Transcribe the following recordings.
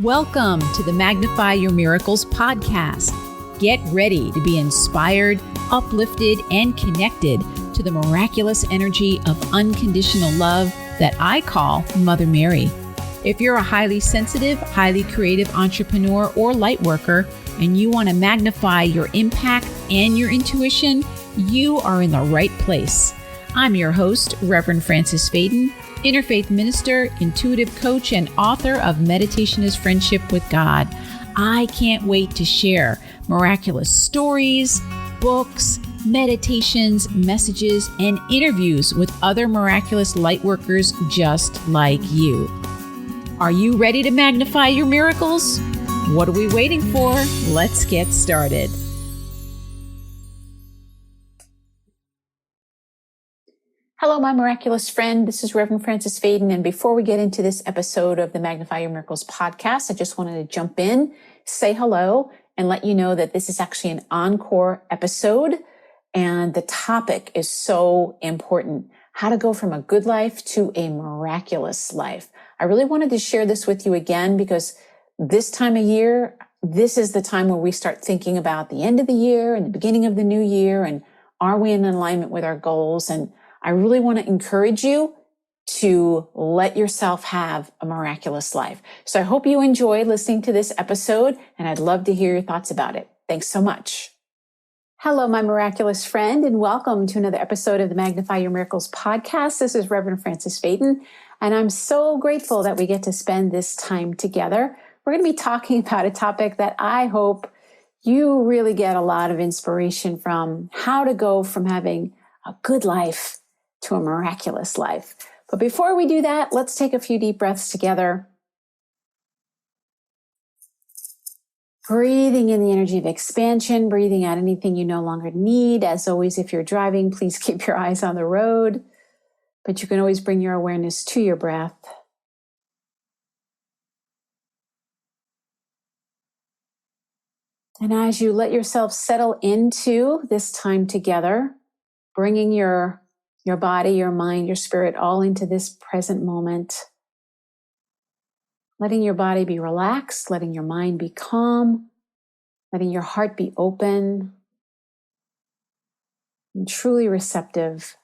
Welcome to the Magnify Your Miracles podcast. Get ready to be inspired, uplifted, and connected to the miraculous energy of unconditional love that I call Mother Mary. If you're a highly sensitive, highly creative entrepreneur or light worker, and you want to magnify your impact and your intuition, you are in the right place. I'm your host, Reverend Frances Faden, interfaith minister, intuitive coach, and author of Meditation is Friendship with God. I can't wait to share miraculous stories, books, meditations, messages, and interviews with other miraculous light workers just like you. Are you ready to magnify your miracles? What are we waiting for? Let's get started. Hello, my miraculous friend. This is Reverend Frances Faden. And before we get into this episode of the Magnify Your Miracles podcast, I just wanted to jump in, say hello, and let you know that this is actually an encore episode. And the topic is so important: how to go from a good life to a miraculous life. I really wanted to share this with you again because this time of year, this is the time where we start thinking about the end of the year and the beginning of the new year. And are we in alignment with our goals? And I really want to encourage you to let yourself have a miraculous life. So I hope you enjoy listening to this episode, and I'd love to hear your thoughts about it. Thanks so much. Hello, my miraculous friend, and welcome to another episode of the Magnify Your Miracles podcast. This is Reverend Frances Faden, and I'm so grateful that we get to spend this time together. We're going to be talking about a topic that I hope you really get a lot of inspiration from: how to go from having a good life to a miraculous life. But before we do that, let's take a few deep breaths together. Breathing in the energy of expansion, breathing out anything you no longer need. As always, if you're driving, please keep your eyes on the road, but you can always bring your awareness to your breath. And as you let yourself settle into this time together, bringing your body, your mind, your spirit all into this present moment. Letting your body be relaxed, letting your mind be calm, letting your heart be open and truly receptive.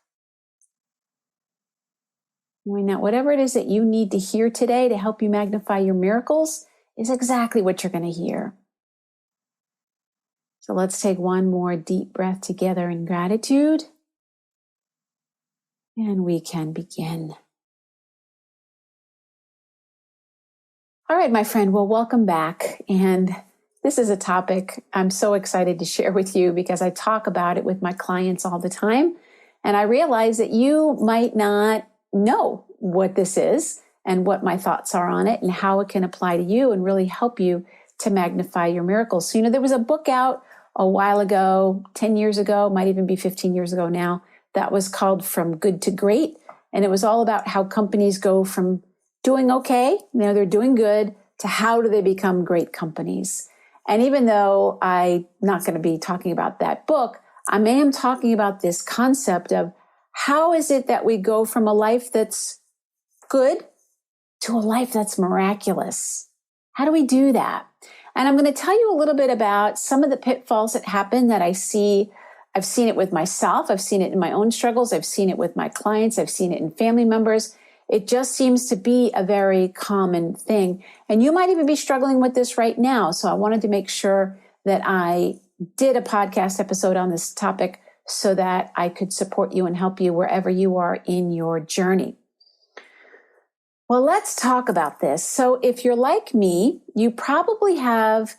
Knowing that whatever it is that you need to hear today to help you magnify your miracles is exactly what you're going to hear. So let's take one more deep breath together in gratitude. And we can begin. All right, my friend. Well, welcome back. And this is a topic I'm so excited to share with you because I talk about it with my clients all the time. And I realize that you might not know what this is and what my thoughts are on it and how it can apply to you and really help you to magnify your miracles. So, there was a book out a while ago, 10 years ago, might even be 15 years ago now, that was called From Good to Great. And it was all about how companies go from doing okay, they're doing good, to how do they become great companies. And even though I'm not going to be talking about that book, I am talking about this concept of how is it that we go from a life that's good to a life that's miraculous? How do we do that? And I'm going to tell you a little bit about some of the pitfalls that happen that I see. I've seen it with myself. I've seen it in my own struggles. I've seen it with my clients. I've seen it in family members. It just seems to be a very common thing. And you might even be struggling with this right now. So I wanted to make sure that I did a podcast episode on this topic so that I could support you and help you wherever you are in your journey. Well, let's talk about this. So if you're like me, you probably have,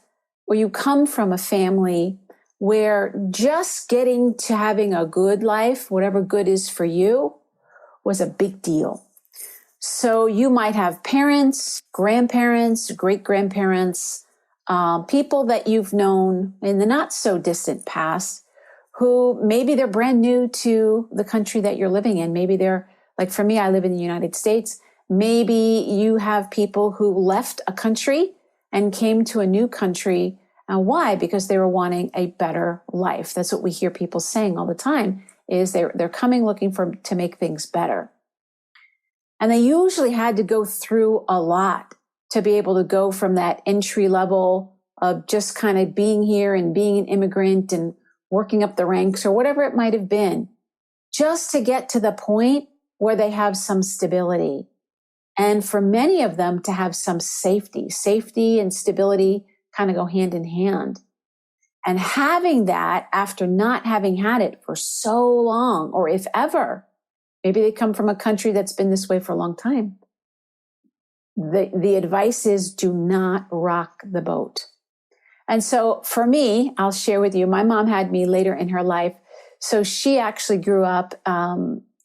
or you come from a family where just getting to having a good life, whatever good is for you, was a big deal. So you might have parents, grandparents, great-grandparents, people that you've known in the not so distant past who maybe they're brand new to the country that you're living in. Maybe they're, like for me, I live in the United States. Maybe you have people who left a country and came to a new country. Why? Because they were wanting a better life. That's what we hear people saying all the time, is they're coming looking to make things better. And they usually had to go through a lot to be able to go from that entry level of just kind of being here and being an immigrant and working up the ranks or whatever it might have been, just to get to the point where they have some stability. And for many of them to have some safety. Safety and stability kind of go hand in hand. And having that after not having had it for so long, or if ever, maybe they come from a country that's been this way for a long time. The advice is do not rock the boat. And so for me, I'll share with you, my mom had me later in her life. So she actually grew up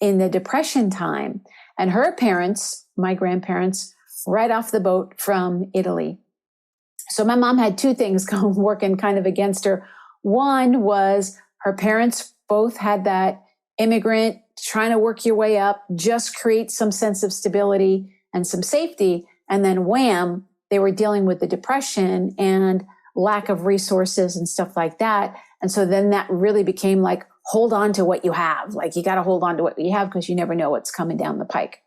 in the Depression time. And her parents, my grandparents, right off the boat from Italy. So my mom had two things working kind of against her. One was her parents both had that immigrant trying to work your way up, just create some sense of stability and some safety. And then wham, they were dealing with the Depression and lack of resources and stuff like that. And so then that really became like, hold on to what you have. Like you got to hold on to what you have because you never know what's coming down the pike.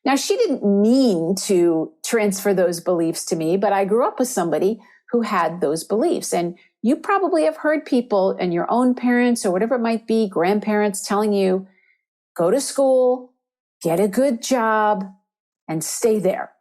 Now, she didn't mean to transfer those beliefs to me, but I grew up with somebody who had those beliefs. And you probably have heard people and your own parents or whatever it might be, grandparents telling you, go to school, get a good job, and stay there.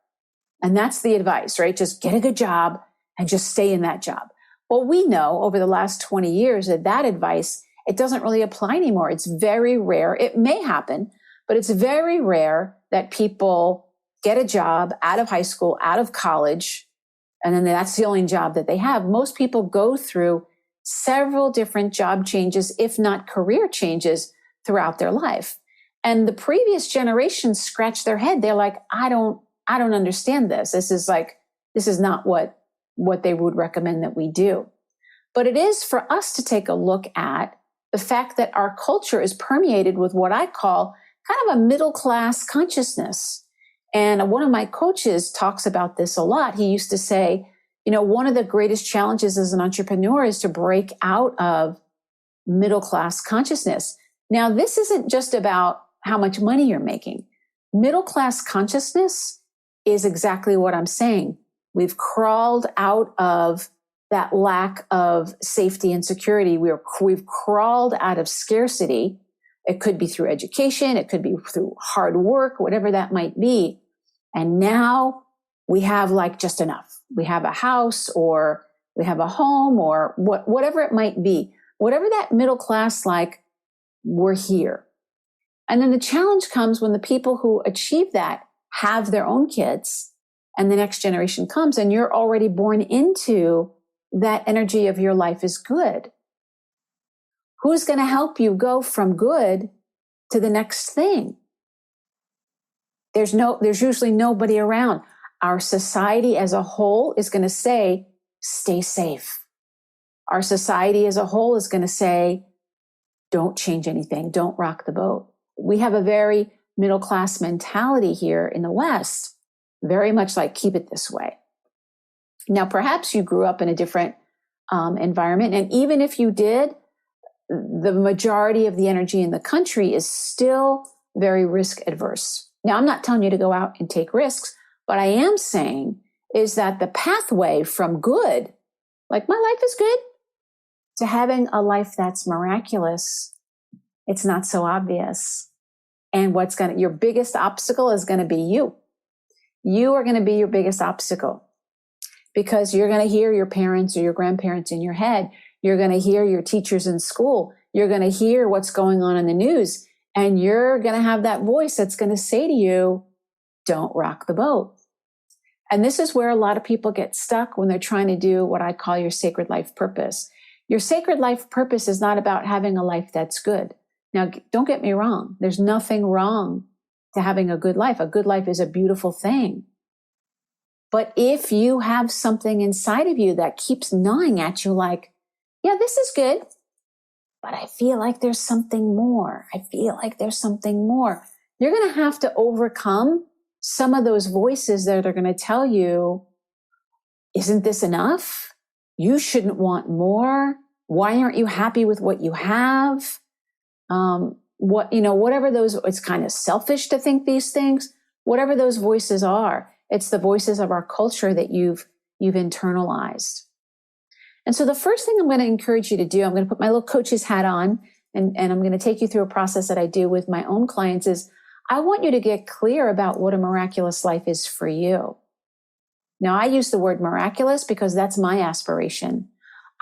And that's the advice, right? Just get a good job and just stay in that job. Well, we know over the last 20 years that advice, it doesn't really apply anymore. It's very rare. It may happen, but it's very rare that people get a job out of high school, out of college, and then that's the only job that they have. Most people go through several different job changes, if not career changes, throughout their life. And the previous generations scratch their head. They're like, I don't understand this. This is not what they would recommend that we do. But it is for us to take a look at the fact that our culture is permeated with what I call kind of a middle class consciousness. And one of my coaches talks about this a lot. He used to say, one of the greatest challenges as an entrepreneur is to break out of middle class consciousness. Now, this isn't just about how much money you're making. Middle class consciousness is exactly what I'm saying. We've crawled out of that lack of safety and security. We've crawled out of scarcity. It could be through education. It could be through hard work, whatever that might be. And now we have like just enough. We have a house or we have a home or whatever it might be. Whatever that middle class, like, we're here. And then the challenge comes when the people who achieve that have their own kids and the next generation comes and you're already born into that energy of your life is good. Who's going to help you go from good to the next thing? There's usually nobody around. Our society as a whole is going to say, stay safe. Our society as a whole is going to say, don't change anything. Don't rock the boat. We have a very middle class mentality here in the West, very much like keep it this way. Now, perhaps you grew up in a different environment. And even if you did, the majority of the energy in the country is still very risk adverse. Now, I'm not telling you to go out and take risks. What I am saying is that the pathway from good, like my life is good, to having a life that's miraculous, it's not so obvious. And your biggest obstacle is going to be you. You are going to be your biggest obstacle because you're going to hear your parents or your grandparents in your head. You're going to hear your teachers in school. You're going to hear what's going on in the news. And you're going to have that voice that's going to say to you, don't rock the boat. And this is where a lot of people get stuck when they're trying to do what I call your sacred life purpose. Your sacred life purpose is not about having a life that's good. Now, don't get me wrong. There's nothing wrong to having a good life. A good life is a beautiful thing. But if you have something inside of you that keeps gnawing at you like, yeah, this is good, but I feel like there's something more. I feel like there's something more. You're going to have to overcome some of those voices that are going to tell you, isn't this enough? You shouldn't want more. Why aren't you happy with what you have? Whatever those, it's kind of selfish to think these things, whatever those voices are, It's the voices of our culture that you've internalized. And so the first thing I'm going to encourage you to do, I'm going to put my little coach's hat on, and I'm going to take you through a process that I do with my own clients, is I want you to get clear about what a miraculous life is for you. Now, I use the word miraculous because that's my aspiration.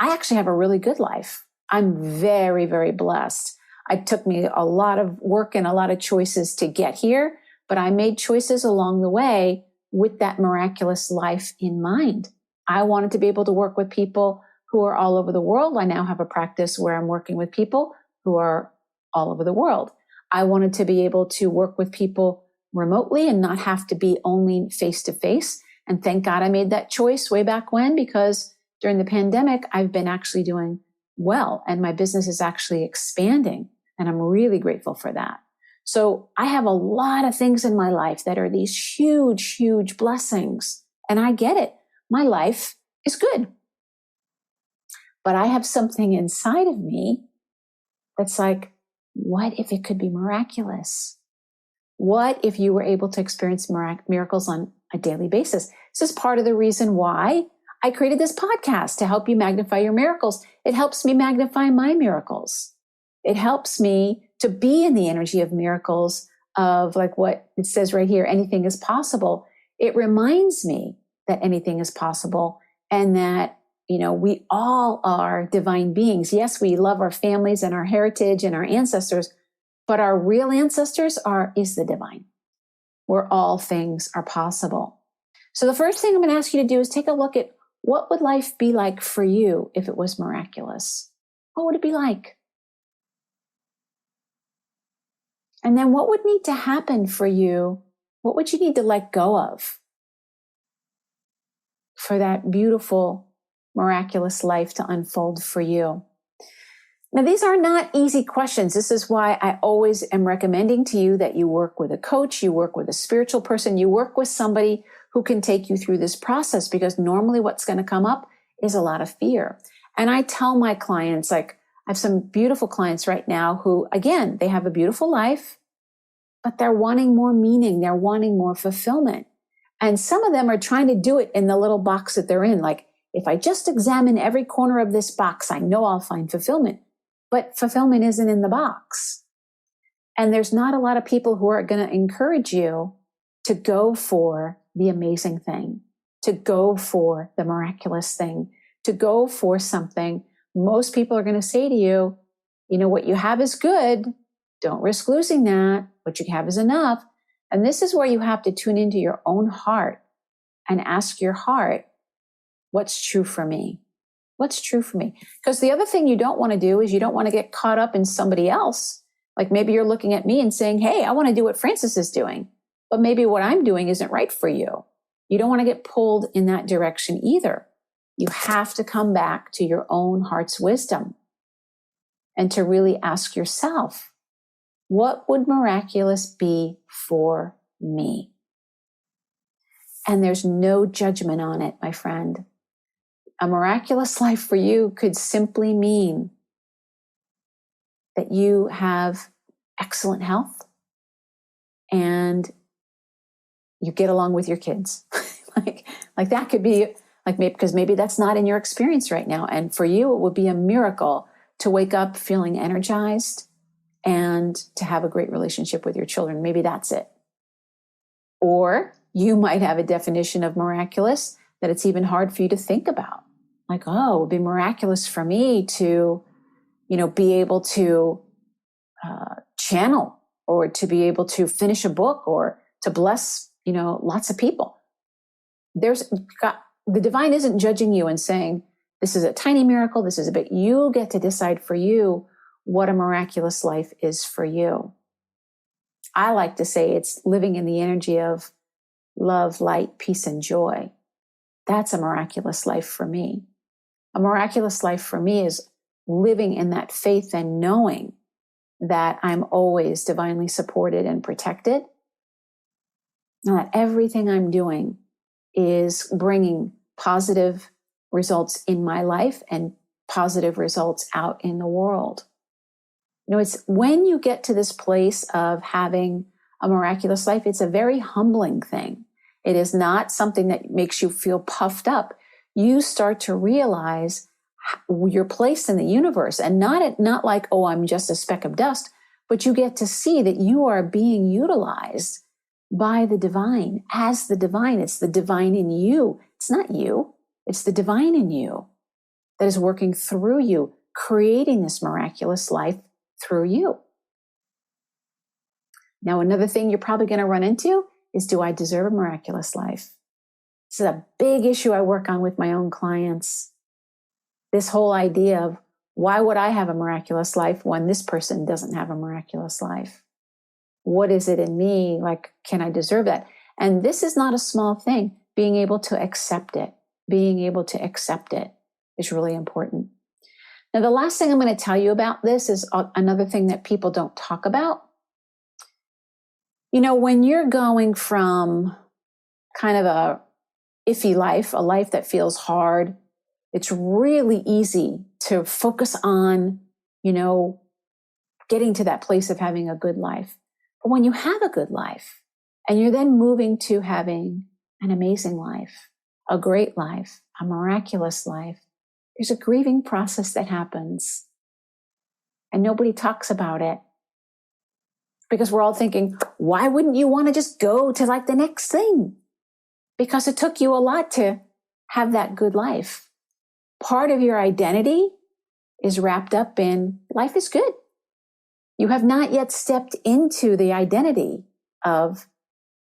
I actually have a really good life. I'm very, very blessed. It took me a lot of work and a lot of choices to get here, but I made choices along the way with that miraculous life in mind. I wanted to be able to work with people who are all over the world. I now have a practice where I'm working with people who are all over the world. I wanted to be able to work with people remotely and not have to be only face to face. And thank God I made that choice way back when, because during the pandemic, I've been actually doing well and my business is actually expanding. And I'm really grateful for that. So I have a lot of things in my life that are these huge, huge blessings. And I get it. My life is good. But I have something inside of me that's like, what if it could be miraculous? What if you were able to experience miracles on a daily basis? This is part of the reason why I created this podcast, to help you magnify your miracles. It helps me magnify my miracles. It helps me to be in the energy of miracles, of like what it says right here, anything is possible. It reminds me that anything is possible, and that, we all are divine beings. Yes, we love our families and our heritage and our ancestors, but our real ancestors is the divine, where all things are possible. So the first thing I'm going to ask you to do is take a look at, what would life be like for you if it was miraculous? What would it be like? And then what would need to happen for you? What would you need to let go of for that beautiful, miraculous life to unfold for you? Now, these are not easy questions. This is why I always am recommending to you that you work with a coach, you work with a spiritual person, you work with somebody who can take you through this process, because normally what's going to come up is a lot of fear. And I tell my clients, like, I have some beautiful clients right now who, again, they have a beautiful life, but they're wanting more meaning. They're wanting more fulfillment. And some of them are trying to do it in the little box that they're in. Like, if I just examine every corner of this box, I know I'll find fulfillment. But fulfillment isn't in the box. And there's not a lot of people who are going to encourage you to go for the amazing thing, to go for the miraculous thing, to go for something. Most people are going to say to you, what you have is good. Don't risk losing that. What you have is enough. And this is where you have to tune into your own heart and ask your heart, what's true for me? What's true for me? Because the other thing you don't want to do is you don't want to get caught up in somebody else. Like, maybe you're looking at me and saying, hey, I want to do what Francis is doing, but maybe what I'm doing isn't right for you. You don't want to get pulled in that direction either. You have to come back to your own heart's wisdom and to really ask yourself, what would miraculous be for me? And there's no judgment on it, my friend. A miraculous life for you could simply mean that you have excellent health and you get along with your kids. like that could be like, maybe, because maybe that's not in your experience right now. And for you, it would be a miracle to wake up feeling energized and to have a great relationship with your children. Maybe that's it. Or you might have a definition of miraculous that it's even hard for you to think about. Like, oh, it would be miraculous for me to, be able to channel, or to be able to finish a book, or to bless, lots of people. The divine isn't judging you and saying, this is a tiny miracle, this is a big. You get to decide for you what a miraculous life is for you. I like to say it's living in the energy of love, light, peace, and joy. That's a miraculous life for me. A miraculous life for me is living in that faith and knowing that I'm always divinely supported and protected, and that everything I'm doing is bringing positive results in my life and positive results out in the world. It's when you get to this place of having a miraculous life, it's a very humbling thing. It is not something that makes you feel puffed up. You start to realize your place in the universe, and not like, oh, I'm just a speck of dust, but you get to see that you are being utilized by the divine as the divine. It's the divine in you. It's not you. It's the divine in you that is working through you, creating this miraculous life through you. Now, another thing you're probably going to run into is, do I deserve a miraculous life? This is a big issue I work on with my own clients. This whole idea of, why would I have a miraculous life when this person doesn't have a miraculous life? What is it in me? Like, can I deserve that? And this is not a small thing. Being able to accept it, is really important. Now, the last thing I'm going to tell you about this is another thing that people don't talk about. You know, when you're going from kind of a iffy life, a life that feels hard, it's really easy to focus on, getting to that place of having a good life. But when you have a good life and you're then moving to having an amazing life, a great life, a miraculous life, there's a grieving process that happens. And nobody talks about it. Because we're all thinking, why wouldn't you want to just go to like the next thing? Because it took you a lot to have that good life. Part of your identity is wrapped up in life is good. You have not yet stepped into the identity of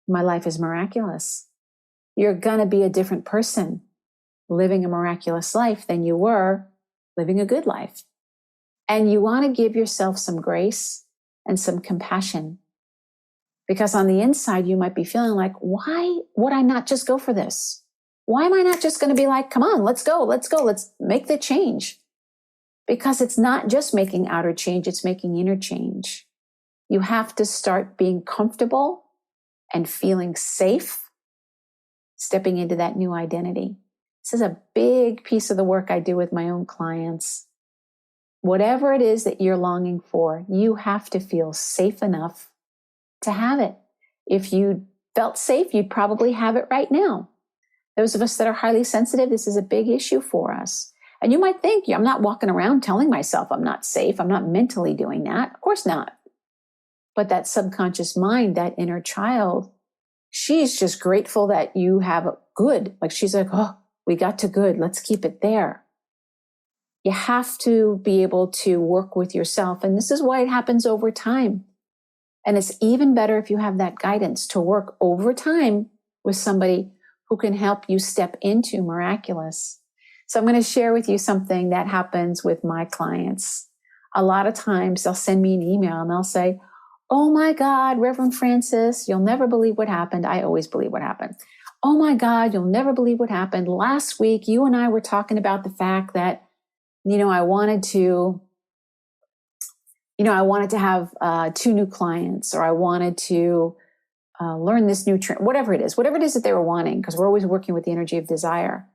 my life is miraculous. You're going to be a different person living a miraculous life than you were living a good life. And you want to give yourself some grace and some compassion. Because on the inside, you might be feeling like, why would I not just go for this? Why am I not just going to be like, come on, let's go, let's make the change? Because it's not just making outer change, it's making inner change. You have to start being comfortable and feeling safe, stepping into that new identity. This is a big piece of the work I do with my own clients. Whatever it is that you're longing for, you have to feel safe enough to have it. If you felt safe, you'd probably have it right now. Those of us that are highly sensitive, this is a big issue for us. And you might think, I'm not walking around telling myself I'm not safe. I'm not mentally doing that. Of course not. But that subconscious mind, that inner child, she's just grateful that you have good. Like she's like, oh, we got to good. Let's keep it there. You have to be able to work with yourself. And this is why it happens over time. And it's even better if you have that guidance to work over time with somebody who can help you step into miraculous. So I'm going to share with you something that happens with my clients. A lot of times they'll send me an email and they'll say, oh my God, Reverend Francis, you'll never believe what happened. I always believe what happened. Oh my God, you'll never believe what happened. Last week, you and I were talking about the fact that, I wanted to have 2 new clients, or I wanted to learn this new trend, whatever it is that they were wanting, because we're always working with the energy of desire.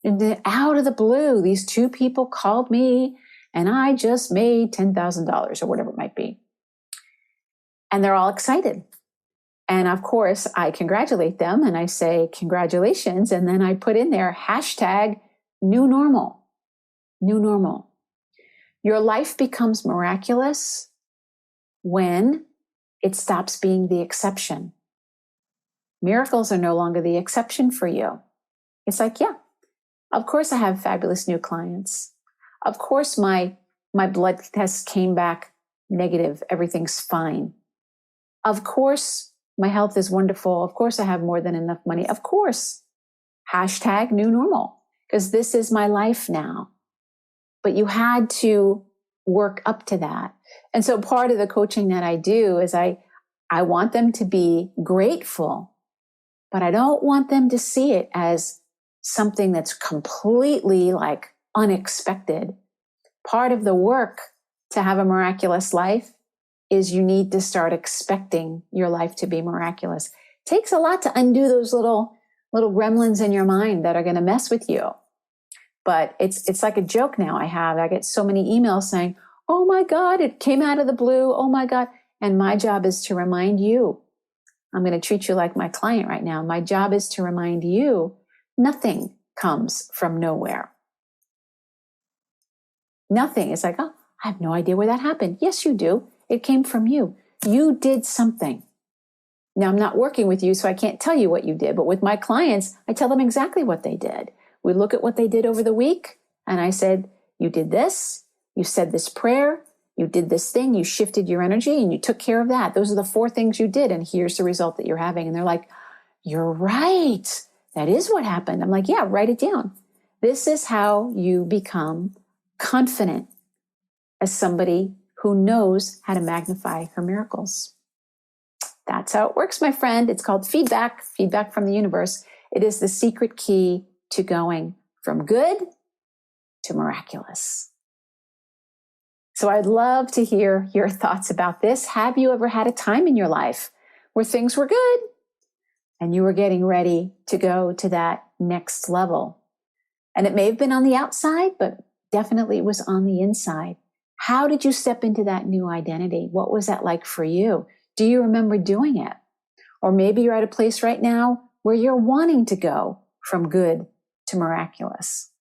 And then out of the blue, these 2 people called me and I just made $10,000 or whatever it might be. And they're all excited. And of course, I congratulate them and I say, congratulations. And then I put in there, hashtag new normal. New normal. Your life becomes miraculous when it stops being the exception. Miracles are no longer the exception for you. It's like, yeah, of course I have fabulous new clients. Of course my blood test came back negative. Everything's fine. Of course my health is wonderful. Of course I have more than enough money. Of course. Hashtag new normal. Because this is my life now. But you had to work up to that. And so part of the coaching that I do is I want them to be grateful, but I don't want them to see it as something that's completely like unexpected. Part of the work to have a miraculous life is you need to start expecting your life to be miraculous. It takes a lot to undo those little gremlins in your mind that are going to mess with you. But it's like a joke now I get so many emails saying, oh my God, it came out of the blue. Oh my God. And my job is to remind you I'm going to treat you like my client right now. My job is to remind you, nothing comes from nowhere. Nothing. It's like, oh, I have no idea where that happened. Yes, you do. It came from you. You did something. Now, I'm not working with you, so I can't tell you what you did. But with my clients, I tell them exactly what they did. We look at what they did over the week, and I said, you did this, you said this prayer, you did this thing, you shifted your energy, and you took care of that. Those are the 4 things you did, and here's the result that you're having. And they're like, you're right. That is what happened. I'm like, yeah, write it down. This is how you become confident as somebody who knows how to magnify her miracles. That's how it works, my friend. It's called feedback from the universe. It is the secret key to going from good to miraculous. So I'd love to hear your thoughts about this. Have you ever had a time in your life where things were good and you were getting ready to go to that next level? And it may have been on the outside, but definitely it was on the inside. How did you step into that new identity? What was that like for you? Do you remember doing it? Or maybe you're at a place right now where you're wanting to go from good to miraculous.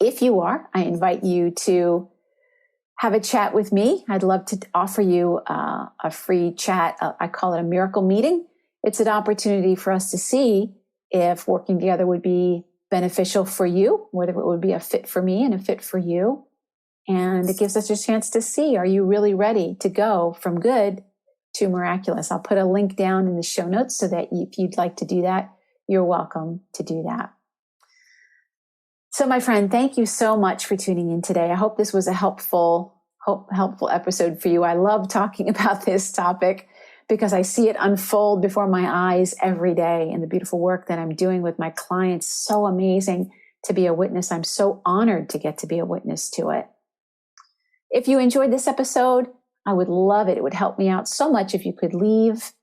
If you are, I invite you to have a chat with me. I'd love to offer you a free chat. I call it a miracle meeting. It's an opportunity for us to see if working together would be beneficial for you, whether it would be a fit for me and a fit for you. And it gives us a chance to see, are you really ready to go from good to miraculous? I'll put a link down in the show notes so that if you'd like to do that, you're welcome to do that. So my friend, thank you so much for tuning in today. I hope this was a helpful episode for you. I love talking about this topic because I see it unfold before my eyes every day, and the beautiful work that I'm doing with my clients. So amazing to be a witness. I'm so honored to get to be a witness to it. If you enjoyed this episode, I would love it. It would help me out so much if you could leave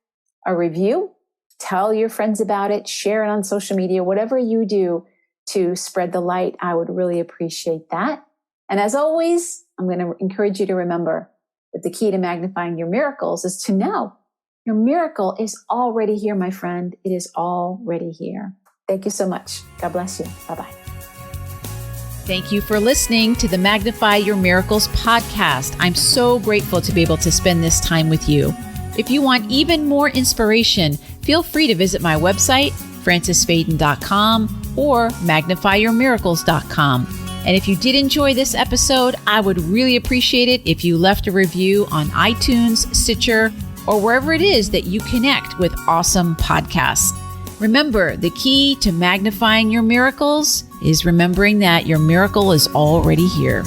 a review, tell your friends about it, share it on social media, whatever you do to spread the light. I would really appreciate that. And as always, I'm going to encourage you to remember that the key to magnifying your miracles is to know your miracle is already here, my friend. It is already here. Thank you so much. God bless you. Bye-bye. Thank you for listening to the Magnify Your Miracles podcast. I'm so grateful to be able to spend this time with you. If you want even more inspiration, feel free to visit my website, francisfaden.com or magnifyyourmiracles.com. And if you did enjoy this episode, I would really appreciate it if you left a review on iTunes, Stitcher, or wherever it is that you connect with awesome podcasts. Remember, the key to magnifying your miracles is remembering that your miracle is already here.